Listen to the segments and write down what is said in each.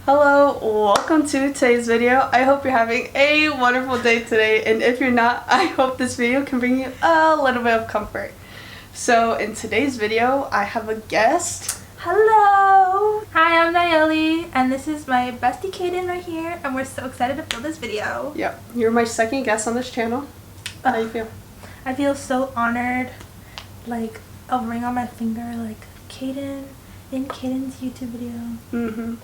Hello, welcome to today's video. I hope you're having a wonderful day today, and if you're not, I hope this video can bring you a little bit of comfort. So in today's video, I have a guest. Hello! Hi, I'm Nyeli, and this is my bestie Kaden right here, and we're so excited to film this video. Yep, you're my second guest on this channel. How do you feel? I feel so honored, like a ring on my finger, like Kaden, in Kaden's YouTube video.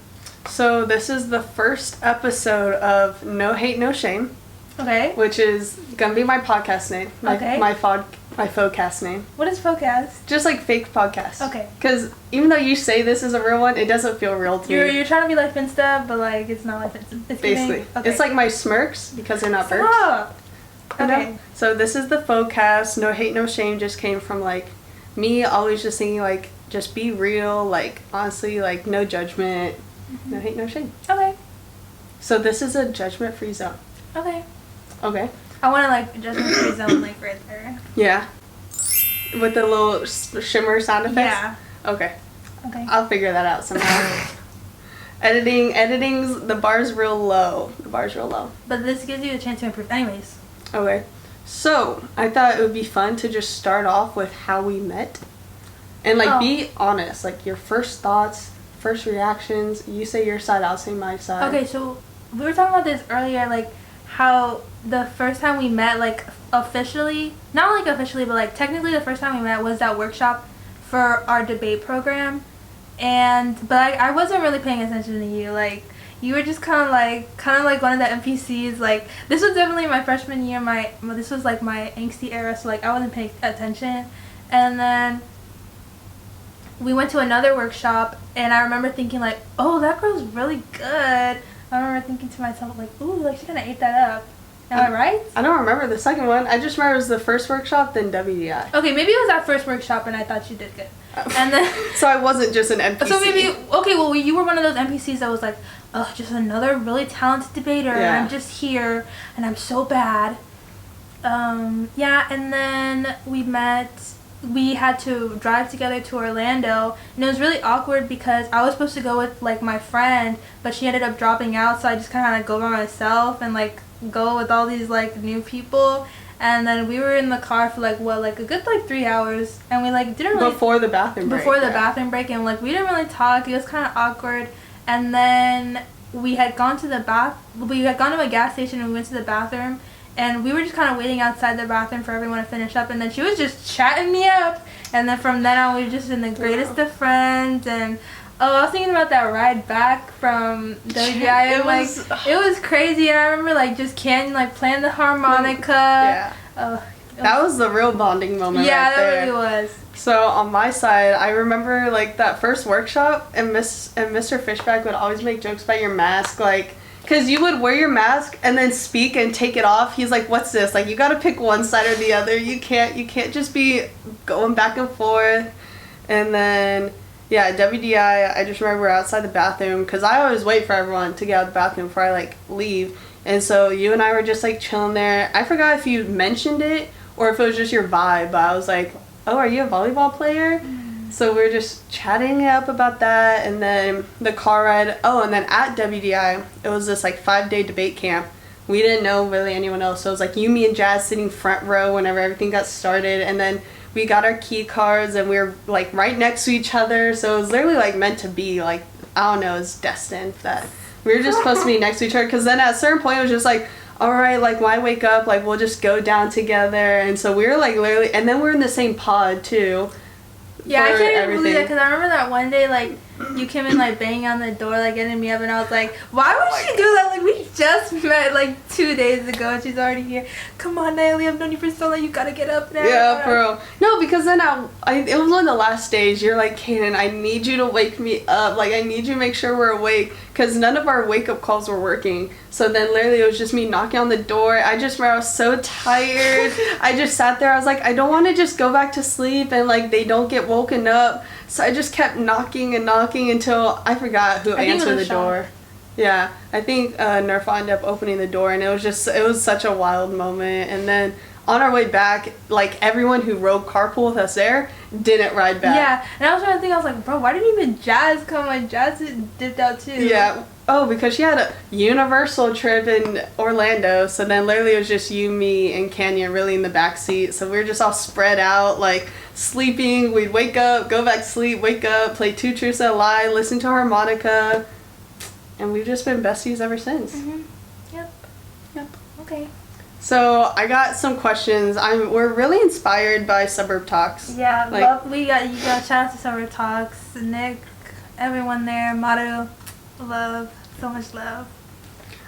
So this is the first episode of No Hate, No Shame. Okay. Which is gonna be my podcast name. My podcast name. What is podcast? Just like fake podcast. Okay. Because even though you say this is a real one, it doesn't feel real to me. You're trying to be like Finsta, but like it's not like Finsta. It's basically. Okay. It's like my smirks because they're not burps. Stop! You know? Okay. So this is the Focast. No Hate, No Shame just came from like me always just thinking like just be real, like honestly, like no judgment, no hate, no shame. Okay. So this is a judgment-free zone. Okay. Okay. I want to like judgment-free zone like right there. Yeah. With the little shimmer sound effects? Yeah. Okay. Okay. I'll figure that out somehow. Editing's the bar's real low. The bar's real low. But this gives you a chance to improve anyways. Okay. So, I thought it would be fun to just start off with how we met. And like be honest, like your first thoughts, first reactions. You say your side, I'll say my side. Okay, so we were talking about this earlier, like how the first time we met, like officially, not like officially, but like technically the first time we met was that workshop for our debate program. But I wasn't really paying attention to you. Like you were just kind of like one of the NPCs. Like this was definitely my freshman year. This was like my angsty era, so like I wasn't paying attention. And then we went to another workshop, and I remember thinking like, oh, that girl's really good. I remember thinking to myself like, ooh, like she kind of ate that up. Am I right? I don't remember the second one. I just remember it was the first workshop, then WDI. Okay, maybe it was that first workshop, and I thought you did good. And then so I wasn't just an NPC. So maybe well, you were one of those NPCs that was like, oh, just another really talented debater, and I'm just here, and I'm so bad. Yeah, and then we met. We had to drive together to Orlando, and it was really awkward because I was supposed to go with like my friend, but she ended up dropping out, so I just kind of had to go by myself and like go with all these like new people. And then we were in the car for like a good 3 hours, and we like didn't really before the bathroom break. Bathroom break, and like we didn't really talk. It was kind of awkward. And then we had gone to a gas station, and we went to the bathroom. And we were just kind of waiting outside the bathroom for everyone to finish up. And then she was just chatting me up. And then from then on, we were just in the greatest of friends. And, I was thinking about that ride back from WGI. It was crazy. And I remember, like, just playing the harmonica. Yeah. That was the real bonding moment right there. Yeah, that really was. So, on my side, I remember, like, that first workshop. And Mr. Fishback would always make jokes about your mask, like... Because you would wear your mask and then speak and take it off. He's like, what's this? Like, you got to pick one side or the other. You can't just be going back and forth. And then, yeah, WDI, I just remember we're outside the bathroom. Because I always wait for everyone to get out of the bathroom before I, like, leave. And so you and I were just, like, chilling there. I forgot if you mentioned it or if it was just your vibe. But I was like, oh, are you a volleyball player? So we were just chatting up about that, and then the car ride. Oh, and then at WDI, it was this like 5-day debate camp. We didn't know really anyone else, so it was like you, me, and Jazz sitting front row whenever everything got started, and then we got our key cards, and we were like right next to each other. So it was literally like meant to be. Like I don't know, it was destined that we were just supposed to be next to each other. Because then at a certain point, it was just like, all right, like when I wake up, like we'll just go down together. And so we were like literally, and then we're in the same pod too. Yeah, I can't even believe that because I remember that one day, like, you came in, like, banging on the door, like, getting me up, and I was like, why would she do that? Like, we just met, like, 2 days ago, and she's already here. Come on, Nyeli, I've known you for so long, you gotta get up now. Yeah, bro. No, because then it was one of the last days, you're like, Kaden, I need you to wake me up. Like, I need you to make sure we're awake, because none of our wake-up calls were working. So then, literally, it was just me knocking on the door. I just remember I was so tired. I just sat there. I was like, I don't want to just go back to sleep, and, like, they don't get woken up. So I just kept knocking and knocking until I forgot who answered the door. Yeah, I think Nerfa ended up opening the door, and it was such a wild moment. And then on our way back, like everyone who rode carpool with us there didn't ride back. Yeah, and I was trying to think, I was like, bro, why didn't even Jazz come? Like Jazz dipped out too. Yeah, Oh, because she had a Universal trip in Orlando, so then literally it was just you, me, and Canyon really in the back seat. So we were just all spread out, like sleeping. We'd wake up, go back to sleep, wake up, play Two Truths and a Lie, listen to harmonica, and we've just been besties ever since. Yep. Okay. So I got some questions. We're really inspired by Suburb Talks. Yeah, you got shout out to Summer Talks, Nick, everyone there, Maru, love, so much love.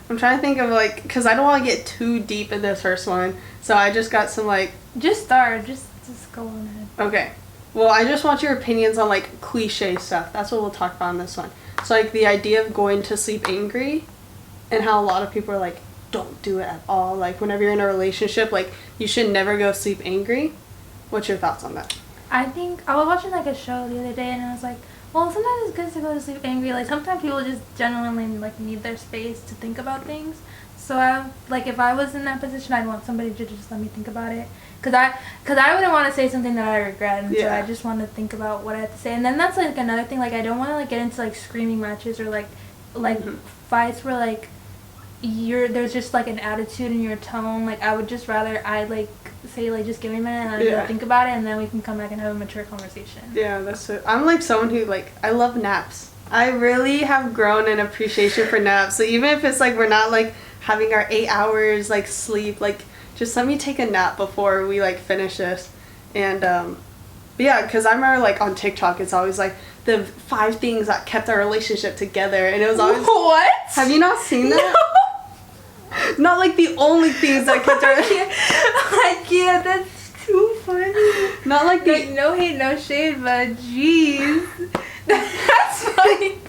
I'm trying to think of like, because I don't want to get too deep in this first one, so I just got some like. Just start, just go on ahead. Okay. Well, I just want your opinions on like cliche stuff. That's what we'll talk about in this one. So like the idea of going to sleep angry, and how a lot of people are like, don't do it at all. Like whenever you're in a relationship, like you should never go sleep angry. What's your thoughts on that? I think I was watching like a show the other day and I was like, well, sometimes it's good to go to sleep angry. Like sometimes people just genuinely like need their space to think about things. So if I was in that position, I'd want somebody to just let me think about it. Cause I wouldn't want to say something that I regret, and so I just want to think about what I have to say. And then that's like another thing. Like I don't want to like get into like screaming matches or like fights where like there's just like an attitude in your tone. Like I would just rather say like just give me a minute and I'll go think about it, and then we can come back and have a mature conversation. Yeah, that's it. I'm like someone who like I love naps. I really have grown an appreciation for naps. So even if it's like we're not like having our 8 hours like sleep, like just let me take a nap before we like finish this. And yeah, because I remember like on TikTok it's always like the 5 things that kept our relationship together, and it was always what? Have you not seen that? No. Not like the only things that kept our I can't, that's too funny. Not like the no hate, no shade, but jeez. That's funny.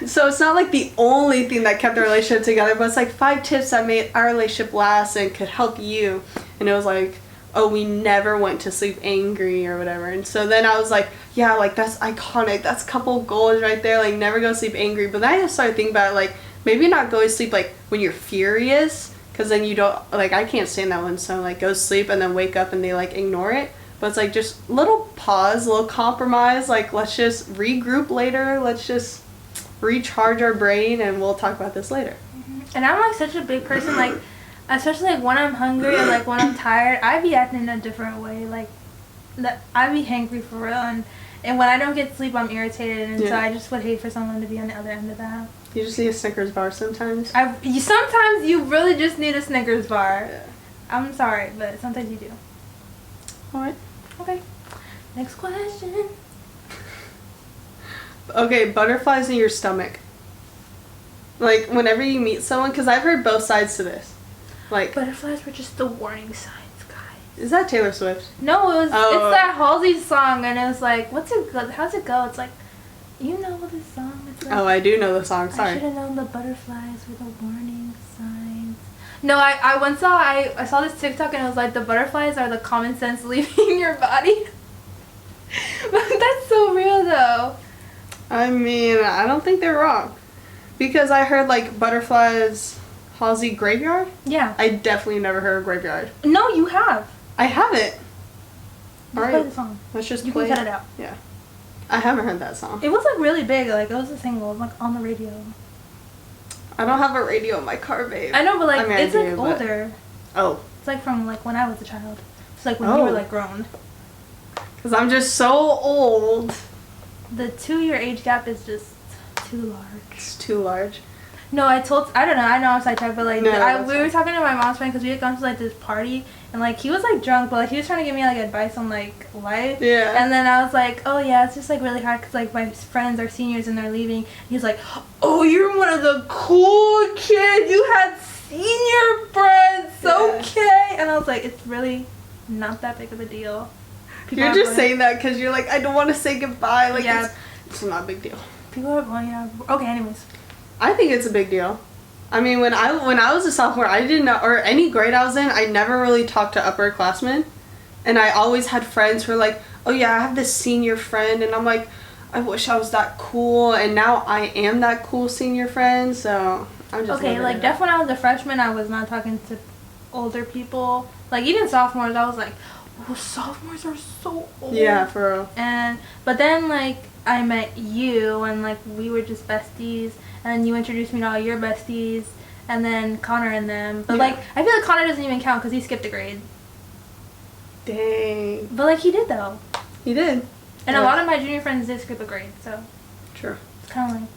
So it's not like the only thing that kept our relationship together, but it's like 5 tips that made our relationship last and could help you. And it was like, oh, we never went to sleep angry or whatever. And so then I was like, yeah, like that's iconic. That's couple goals right there. Like never go to sleep angry. But then I just started thinking about it, like maybe not go to sleep like when you're furious, because then you don't, like I can't stand that when someone like goes to sleep and then wake up and they like ignore it. But it's like just little pause, little compromise. Like let's just regroup later. Let's just recharge our brain, and we'll talk about this later. And I'm like such a big person, like especially like when I'm hungry or like when I'm tired, I be acting in a different way. Like I be hangry for real, and when I don't get sleep, I'm irritated, and so I just would hate for someone to be on the other end of that. You just need a Snickers bar sometimes. Sometimes you really just need a Snickers bar. Yeah. I'm sorry, but sometimes you do. Alright. Okay. Next question. Okay, butterflies in your stomach. Like, whenever you meet someone, because I've heard both sides to this. Like, butterflies were just the warning signs, guys. Is that Taylor Swift? No, it's that Halsey song, and it was like, how's it go? It's like, you know this song. It's like, I do know the song, sorry. I should have known the butterflies were the warning signs. No, I saw this TikTok, and it was like, the butterflies are the common sense leaving your body. But that's so real, though. I mean, I don't think they're wrong. Because I heard, like, butterflies, Halsey Graveyard? Yeah. I definitely never heard of Graveyard. No, you have. I haven't. Alright. Play the song. Let's just you play can cut it out. Yeah. I haven't heard that song. It was, like, really big. Like, it was a single. Like, on the radio. I don't have a radio in my car, babe. I know, but, like, it's, like, older. Oh. It's, like, from, like, when I was a child. It's, like, when you were, like, grown. Because I'm just so old. The 2-year age gap is just too large. It's too large. No, I don't know. I know I'm sidetracked, but like we were talking to my mom's friend because we had gone to like this party, and like he was like drunk, but like he was trying to give me like advice on like life. Yeah. And then I was like, oh yeah, it's just like really hard because like my friends are seniors and they're leaving. He was like, oh, you're one of the cool kids. You had senior friends. Okay. And I was like, it's really not that big of a deal. You're just saying that because you're like, I don't want to say goodbye. Like, it's not a big deal. People are going out. Okay, anyways. I think it's a big deal. I mean, when I was a sophomore, I didn't know, or any grade I was in, I never really talked to upperclassmen. And I always had friends who were like, oh yeah, I have this senior friend. And I'm like, I wish I was that cool. And now I am that cool senior friend. So I'm just okay, like, definitely when I was a freshman, I was not talking to older people. Like, even sophomores, I was like, oh, sophomores are so old. Yeah, for real. But then, like, I met you, and, like, we were just besties. and you introduced me to all your besties, and then Connor and them. But Yeah. like, I feel like Connor doesn't even count because he skipped a grade. Dang. But like, he did though. He did. And Yeah. a lot of my junior friends did skip a grade, so True. it's kind of like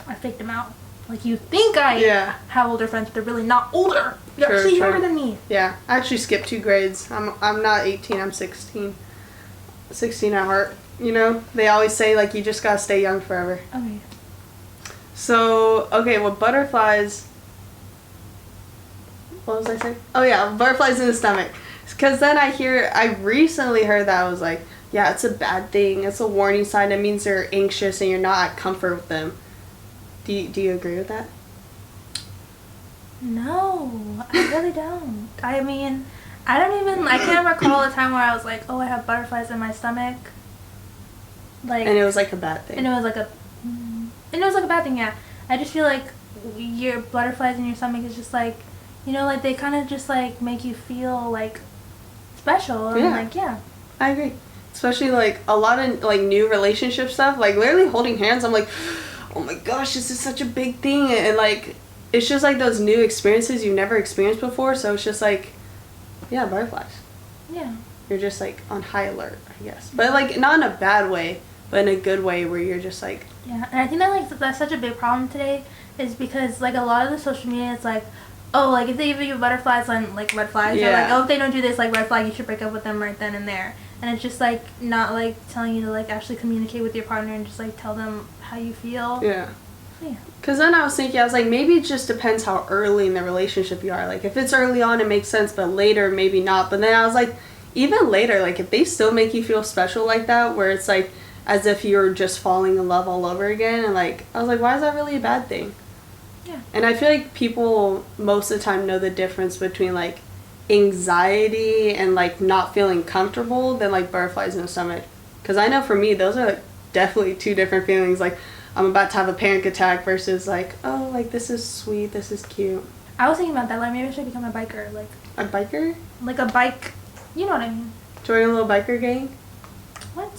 I faked them out. Like, you think I Yeah. have older friends, but they're really not older. You're True, actually true. younger than me. Yeah. I actually skipped 2 grades. I'm not 18. I'm 16. 16 at heart. You know, they always say like you just gotta stay young forever. Okay. So, okay, well, butterflies. What was I saying? Oh, yeah, butterflies in the stomach. Because then I recently heard that I was like, yeah, it's a bad thing. It's a warning sign. It means they're anxious and you're not at comfort with them. Do you agree with that? No, I really don't. I mean, I can't recall a time where I was like, oh, I have butterflies in my stomach. Like, And it was like a bad thing. and it was like a bad thing, yeah. I just feel like your butterflies in your stomach is just like, you know, like they kind of just like make you feel like special and Yeah. like, yeah. I agree. Especially like a lot of like new relationship stuff, like literally holding hands. I'm like, oh my gosh, this is such a big thing, and like it's just like those new experiences you've never experienced before. So it's just like, yeah, butterflies. Yeah. You're just like on high alert, I guess, but like not in a bad way, but in a good way where you're just like, Yeah, and I think that like that's such a big problem today is because like a lot of the social media is like, oh, like if they give you butterflies on like red flags, or like, Yeah. oh, if they don't do this like red flag, you should break up with them right then and there. And it's just like not like telling you to like actually communicate with your partner and just like tell them how you feel. yeah. Yeah. Because then I was thinking, I was like, maybe it just depends how early in the relationship you are. Like if it's early on, it makes sense, but later maybe not. But then I was like, even later, like if they still make you feel special like that, where it's like as if you're just falling in love all over again, and like I was like, why is that really a bad thing? Yeah. And I feel like people most of the time know the difference between like anxiety and like not feeling comfortable than like butterflies in the stomach. Because I know for me, those are like definitely 2 different feelings. Like I'm about to have a panic attack versus like, oh, like this is sweet, this is cute. I was thinking about that. Like maybe I should become a biker. A biker? Like a bike. You know what I mean? Join a little biker gang? What?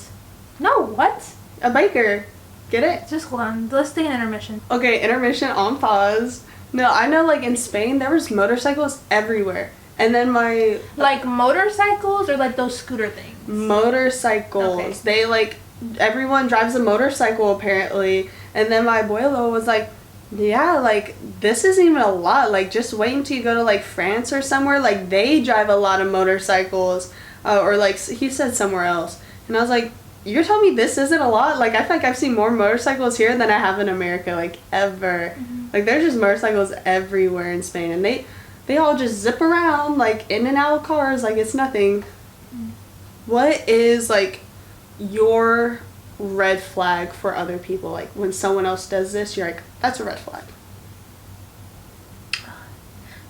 No, what? A biker. Get it? Just hold on. Let's take an intermission. Okay, intermission on pause. No, I know like in Spain there was motorcycles everywhere. And then my Like motorcycles or like those scooter things? motorcycles. Okay. They like everyone drives a motorcycle apparently. And then my abuelo was like, yeah, like this isn't even a lot. Like just wait until you go to like France or somewhere. Like they drive a lot of motorcycles, or like he said somewhere else. And I was like, you're telling me this isn't a lot? Like I feel like I've seen more motorcycles here than I have in America, like ever. Mm-hmm. Like there's just motorcycles everywhere in Spain, and they all just zip around like in and out of cars like it's nothing. Mm. What is like your red flag for other people? Like when someone else does this, you're like, that's a red flag.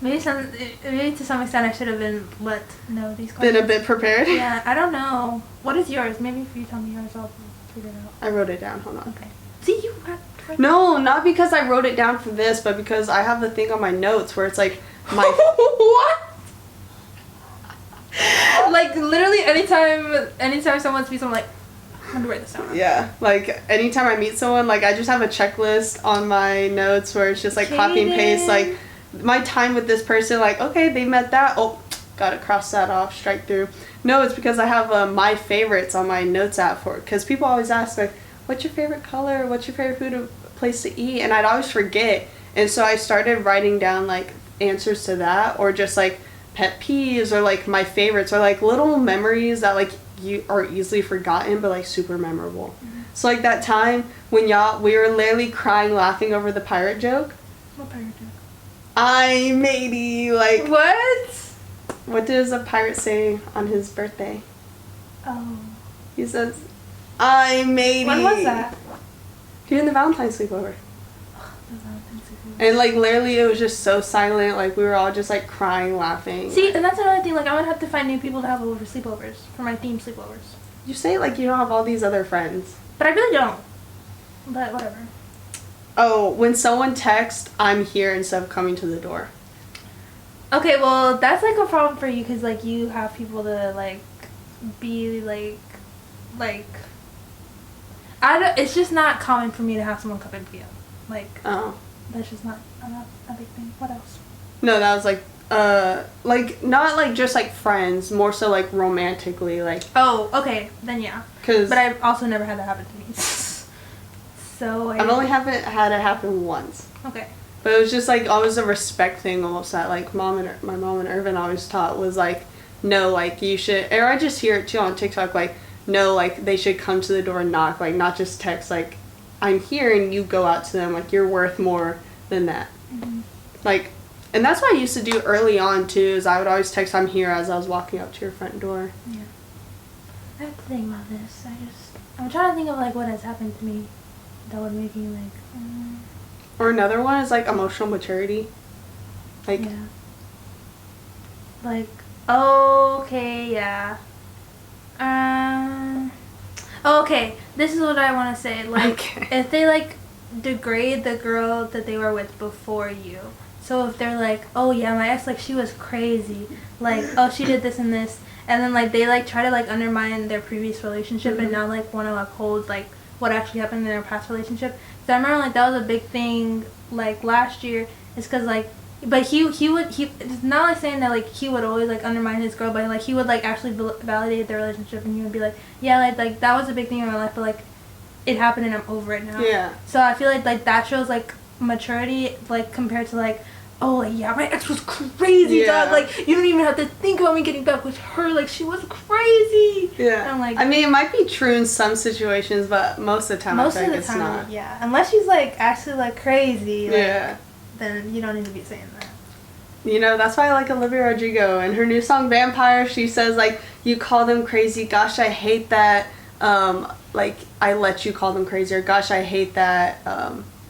Maybe to some extent I should have been let know these Been questions. a bit prepared. Yeah, I don't know. What is yours? Maybe if you tell me yours, I'll figure it out. I wrote it down. Hold on. Okay. See, you had... No, not because I wrote it down for this, but because I have the thing on my notes where it's like my What? Like, literally anytime someone speaks, I'm like, I'm gonna write this down. yeah, like anytime I meet someone, like I just have a checklist on my notes where it's just like copy and paste, like my time with this person, like okay, they met that, oh, gotta cross that off, strike through. No, it's because I have my favorites on my notes app for it, because people always ask like, what's your favorite color, what's your favorite food or place to eat, and I'd always forget, and so I started writing down like answers to that, or just like pet peeves, or like my favorites, or like little memories that like you are easily forgotten but like super memorable. Mm-hmm. So like that time when we were literally crying laughing over the pirate joke. What pirate joke? I matey, like what does a pirate say on his birthday? Oh. He says, I matey. When was that? During the Valentine's sleepover. And like literally it was just so silent, like we were all just like crying, laughing. See, and that's another thing, like I would have to find new people to have over sleepovers, for my theme sleepovers. You say like you don't have all these other friends. But I really don't. But whatever. Oh, when someone texts, I'm here instead of coming to the door. Okay, well, that's like a problem for you, because like you have people to like be like it's just not common for me to have someone come in for you. Like, Oh. that's just not a big thing. What else? No, that was like not like just like friends, more so like romantically, like. Oh, okay, then yeah. But I've also never had that happen to me. So I've only had it happen once. Okay. But it was just like always a respect thing, almost that like my mom and Irvin always taught was like, no, like you should, or I just hear it too on TikTok, like no, like they should come to the door and knock, like not just text, like I'm here and you go out to them, like you're worth more than that. Mm-hmm. Like. And that's what I used to do early on, too, is I would always text, I'm here, as I was walking up to your front door. Yeah. I have to think about this. I'm trying to think of, like, what has happened to me that would make me, like... Or another one is, like, emotional maturity. Like... Yeah. Like, okay, yeah. Okay, this is what I want to say. Like, okay. If they, like, degrade the girl that they were with before you... So if they're like, oh yeah, my ex, like, she was crazy, like, oh, she did this and this, and then, like, they, like, try to, like, undermine their previous relationship and now, like, want to uphold, like, what actually happened in their past relationship. So I remember, like, that was a big thing, like, last year, is because, like, but he it's not, like, saying that, like, he would always, like, undermine his girl, but, like, he would, like, actually validate their relationship, and he would be like, yeah, like, that was a big thing in my life, but, like, it happened and I'm over it now. Yeah. So I feel like, that shows, like, maturity, like, compared to, like, oh, like, yeah, my ex was crazy, dog. Like, you don't even have to think about me getting back with her. Like, she was crazy. Yeah. And I'm like... I mean, it might be true in some situations, but most of the time I think it's not. Yeah. Unless she's, like, actually, like, crazy. Like, yeah. Then you don't need to be saying that. You know, that's why I like Olivia Rodrigo. And her new song, Vampire, she says, like, you call them crazy. Gosh, I hate that. Like, I let you call them crazy. Or, gosh, I hate that.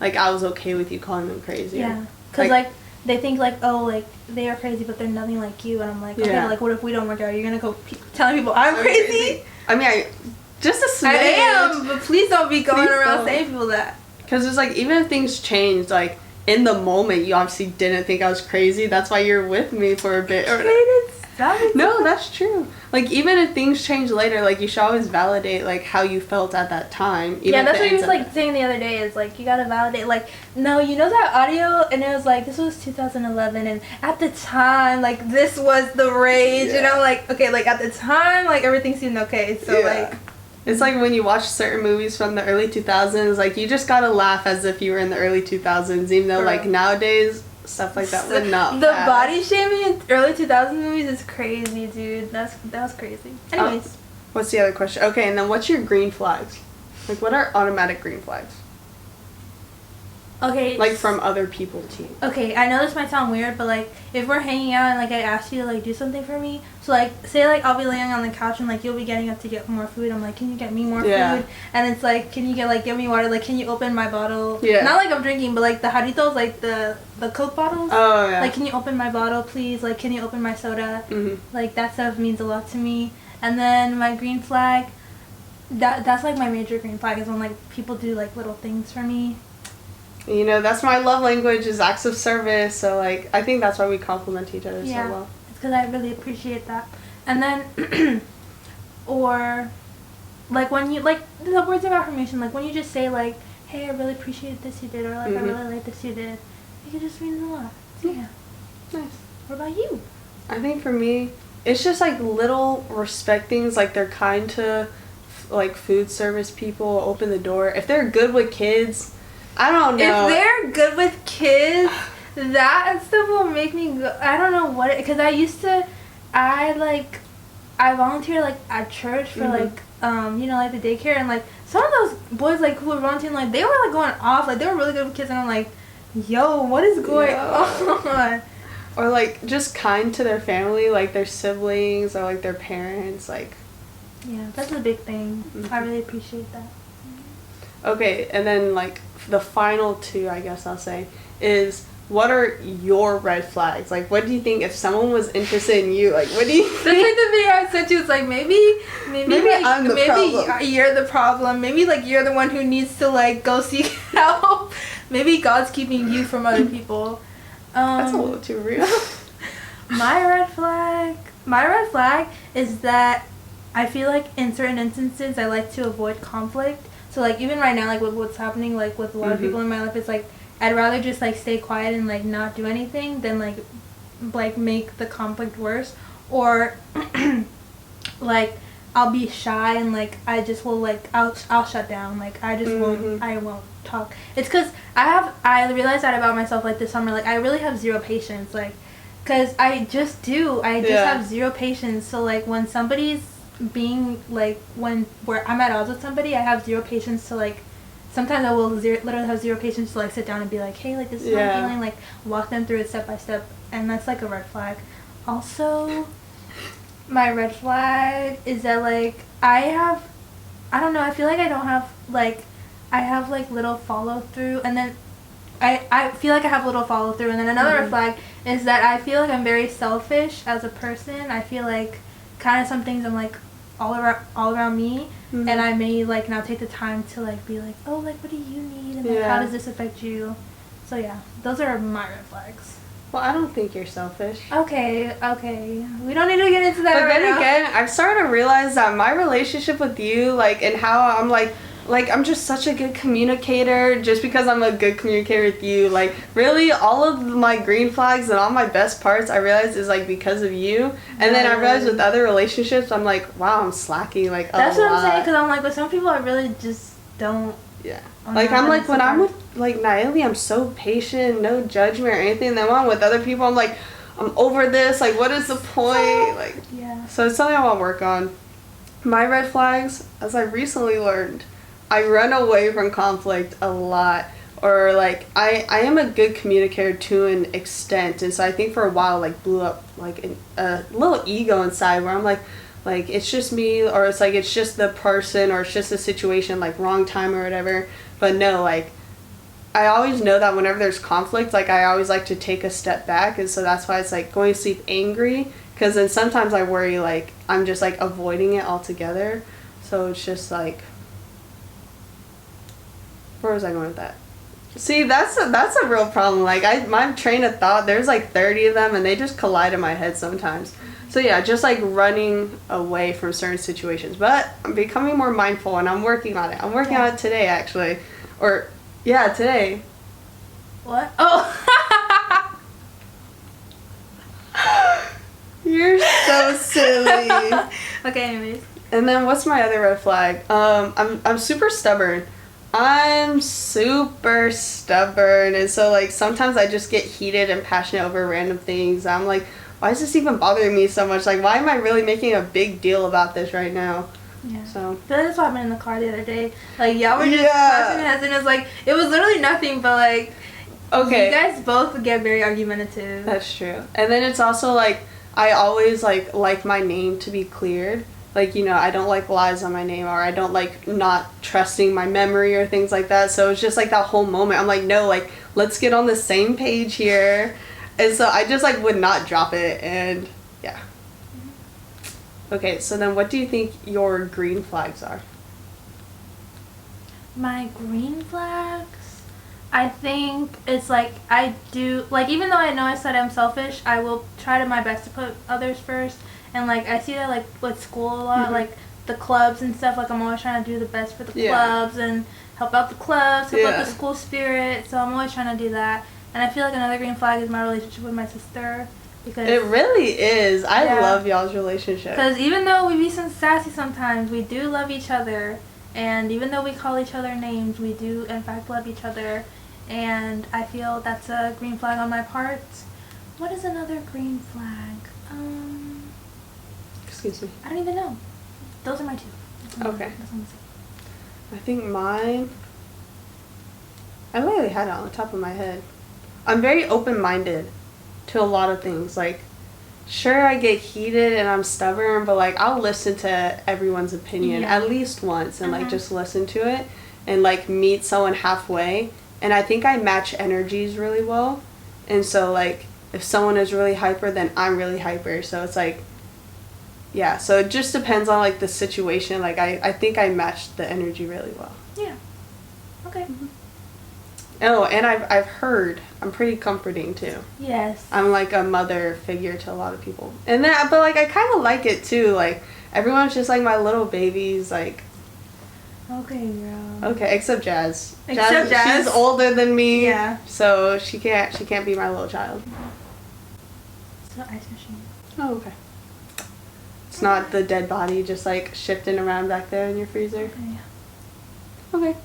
Like, I was okay with you calling them crazy. Yeah. Because, like they think, like, oh, like, they are crazy, but they're nothing like you. And I'm like, okay, like, what if we don't work out? You're going to go telling people I'm crazy? I mean, just a smidge. I am, but please don't be going around saying people that. Because it's like, even if things change, like, in the moment, you obviously didn't think I was crazy. That's why you're with me for a bit. No, that's true. Like, even if things change later, like, you should always validate, like, how you felt at that time. Even yeah, that's what he was, like, saying the other day is, like, you gotta validate, like, no, you know that audio? And it was, like, this was 2011, and at the time, like, this was the rage. Yeah. And I'm like, okay, like, at the time, like, everything seemed okay. So, like... It's like when you watch certain movies from the early 2000s, like, you just gotta laugh as if you were in the early 2000s, even though, like, nowadays... Stuff like that would not the pass. Body shaming in early 2000s movies is crazy, dude. That was crazy. Anyways. What's the other question? Okay, and then what's your green flags? Like, what are automatic green flags? Okay. Like, from other people, too. Okay, I know this might sound weird, but, like, if we're hanging out and, like, I ask you to, like, do something for me, so, like, say, like, I'll be laying on the couch and, like, you'll be getting up to get more food. I'm like, can you get me more food? And it's like, can you get me water? Like, can you open my bottle? Yeah. Not like I'm drinking, but, like, the jarritos, like, the Coke bottles. Oh, yeah. Like, can you open my bottle, please? Like, can you open my soda? Mm-hmm. Like, that stuff means a lot to me. And then my green flag, that's, like, my major green flag is when, like, people do, like, little things for me. You know, that's my love language is acts of service. So, like, I think that's why we compliment each other so well. It's because I really appreciate that. And then, or, like, when you, like, the words of affirmation, like, when you just say, like, hey, I really appreciate this you did, or, like, I really like this you did, it just means a lot. So, yeah. Nice. What about you? I think for me, it's just, like, little respect things. Like, they're kind to, like, food service people, open the door. If they're good with kids... I don't know. If they're good with kids, that stuff will make me go... I don't know what... Because I volunteer, like, at church for, like, you know, like, the daycare. And, like, some of those boys, like, who were volunteering, like, they were, like, going off. Like, they were really good with kids. And I'm like, yo, what is going on? Or, like, just kind to their family, like, their siblings or, like, their parents, like... Yeah, that's a big thing. I really appreciate that. Okay, and then, like, the final two, I guess I'll say, is what are your red flags? Like, what do you think if someone was interested in you? Like, what do you think? That's like the video I sent you. It's like, maybe like, I'm the problem. You're the problem. Maybe, like, you're the one who needs to, like, go seek help. Maybe God's keeping you from other people. That's a little too real. My red flag is that I feel like in certain instances I like to avoid conflict. So, like, even right now, like, with what's happening, like, with a lot of people in my life, it's, like, I'd rather just, like, stay quiet and, like, not do anything than, like make the conflict worse. Or, like, I'll be shy and, like, I just will, like, I'll shut down. Like, I just I won't talk. It's because I realized that about myself, like, this summer. Like, I really have zero patience. Like, because I just have zero patience. So, like, when somebody's being, like, where I'm at odds with somebody, I have zero patience to, like, sometimes I will literally have zero patience to, like, sit down and be like, hey, like, this is how I'm feeling. Like, walk them through it step by step. And that's, like, a red flag. Also, my red flag is that, like, I don't know, I feel like I don't have, like, I have, like, little follow through, and then I feel like I have little follow through, and then another red flag is that I feel like I'm very selfish as a person. I feel like kind of some things I'm, like, all around me, and I may, like, not take the time to, like, be like, oh, like, what do you need, and, like, how does this affect you? So, yeah, those are my red flags. Well, I don't think you're selfish. Okay. We don't need to get into that right now. But then again, I've started to realize that my relationship with you, like, and how I'm, like, I'm just such a good communicator just because I'm a good communicator with you. Like, really, all of my green flags and all my best parts, I realize, is, like, because of you. And then I realize with other relationships, I'm like, wow, I'm slacking, like, that's what I'm saying, because I'm like, with some people, I really just don't. Yeah. Like, I'm like, when I'm with, like, Nyeli, I'm so patient, no judgment or anything. Then when I'm with other people, I'm like, I'm over this. Like, what is the point? Like, so it's something I want to work on. My red flags, as I recently learned, I run away from conflict a lot. Or, like, I am a good communicator to an extent. And so I think for a while, like, blew up, like, a little ego inside where I'm like, it's just me, or it's like it's just the person, or it's just a situation, like, wrong time or whatever. But no, like, I always know that whenever there's conflict, like, I always like to take a step back. And so that's why it's, like, going to sleep angry, because then sometimes I worry, like, I'm just, like, avoiding it altogether. So it's just, like, where was I going with that? See, that's a real problem. Like, my train of thought, there's, like, 30 of them, and they just collide in my head sometimes. So yeah, just, like, running away from certain situations. But I'm becoming more mindful, and I'm working on it. I'm working on it today, actually. Or, yeah, today. What? Oh. You're so silly. Okay, anyways. And then what's my other red flag? I'm super stubborn. I'm super stubborn. And so, like, sometimes I just get heated and passionate over random things. I'm like, why is this even bothering me so much? Like, why am I really making a big deal about this right now? Yeah. So. I feel like that's what happened in the car the other day. Like, y'all were just passing heads, and it's like, it was literally nothing, but, like, you guys both get very argumentative. That's true. And then it's also, like, I always, like my name to be cleared. Like, you know, I don't like lies on my name, or I don't like not trusting my memory or things like that. So it's just, like, that whole moment. I'm like, no, like, let's get on the same page here. And so I just, like, would not drop it, and yeah. Okay, so then what do you think your green flags are? My green flags? I think it's, like, I do, like, even though I know I said I'm selfish, I will try to my best to put others first. And, like, I see that, like, with school a lot, like, the clubs and stuff, like, I'm always trying to do the best for the clubs and help out the clubs, help out the school spirit. So I'm always trying to do that. And I feel like another green flag is my relationship with my sister. Because it really is. I love y'all's relationship. Because even though we be some sassy sometimes, we do love each other. And even though we call each other names, we do, in fact, love each other. And I feel that's a green flag on my part. What is another green flag? Excuse me. I don't even know. Those are my two. Okay. I think mine, I literally had it on the top of my head. I'm very open-minded to a lot of things. Like, sure, I get heated and I'm stubborn, but, like, I'll listen to everyone's opinion at least once and, like, just listen to it and, like, meet someone halfway. And I think I match energies really well. And so, like, if someone is really hyper, then I'm really hyper. So it's, like, yeah. So it just depends on, like, the situation. Like, I think I match the energy really well. Yeah. Okay. Oh, and I've heard I'm pretty comforting too. Yes. I'm like a mother figure to a lot of people. And then, but, like, I kind of like it too. Like, everyone's just like my little babies. Like, Okay, girl. Okay, except Jazz. Except Jazz. She's older than me. Yeah. So she can't be my little child. It's an ice machine. Oh, okay. It's not the dead body just like shifting around back there in your freezer. Okay. Okay.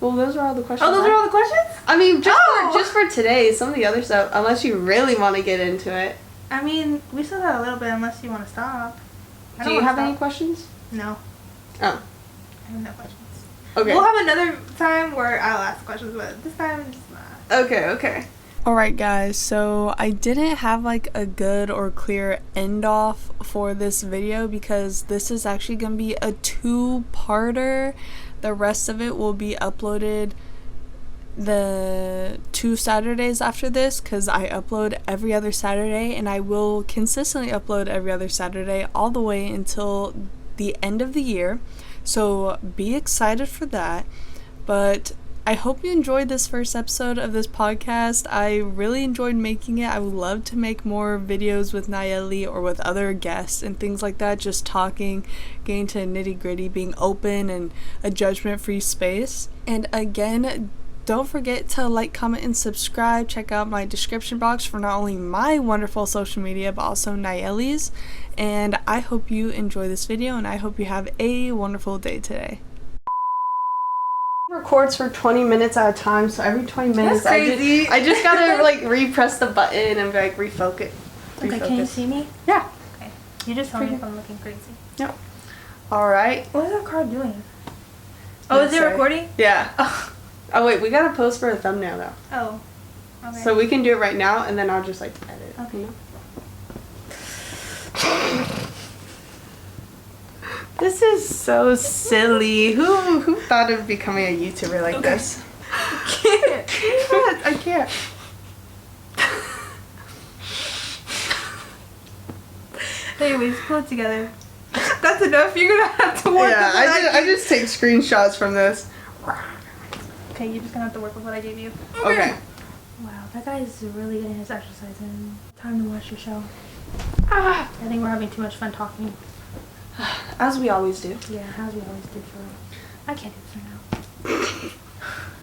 Well, those are all the questions. Oh, those are all the questions? I mean, just for today, some of the other stuff, unless you really want to get into it. I mean, we still got a little bit unless you want to stop. Do you have any questions? No. Oh. I have no questions. Okay. We'll have another time where I'll ask questions, but this time it's not. Okay. Alright guys, so I didn't have like a good or clear end off for this video because this is actually going to be a 2-parter. The rest of it will be uploaded the 2 Saturdays after this because I upload every other Saturday, and I will consistently upload every other Saturday all the way until the end of the year. So be excited for that. But I hope you enjoyed this first episode of this podcast. I really enjoyed making it. I would love to make more videos with Nyeli or with other guests and things like that, just talking, getting to nitty gritty, being open and a judgment free space. And again, don't forget to like, comment, and subscribe. Check out my description box for not only my wonderful social media, but also Nyeli's. And I hope you enjoy this video, and I hope you have a wonderful day today. Records for 20 minutes at a time, so every 20 minutes That's crazy. I just gotta like repress the button and like refocus. Okay, can you see me? Yeah. Okay. You just tell me if I'm looking crazy. Yep. Alright. What is that card doing? Oh, is it recording? Yeah. Oh wait, we gotta post for a thumbnail though. Oh. Okay. So we can do it right now, and then I'll just like edit. Okay. You know? This is so silly. Who thought of becoming a YouTuber like this? I can't. I can't. Anyways, pull it together. That's enough. You're gonna have to work with what I just take screenshots from this. Okay, you're just gonna have to work with what I gave you. Okay. Wow, that guy is really getting his exercise in. Time to watch your show. Ah, I think we're having too much fun talking. as we always do. Yeah, as we always do for real. I can't do this right now.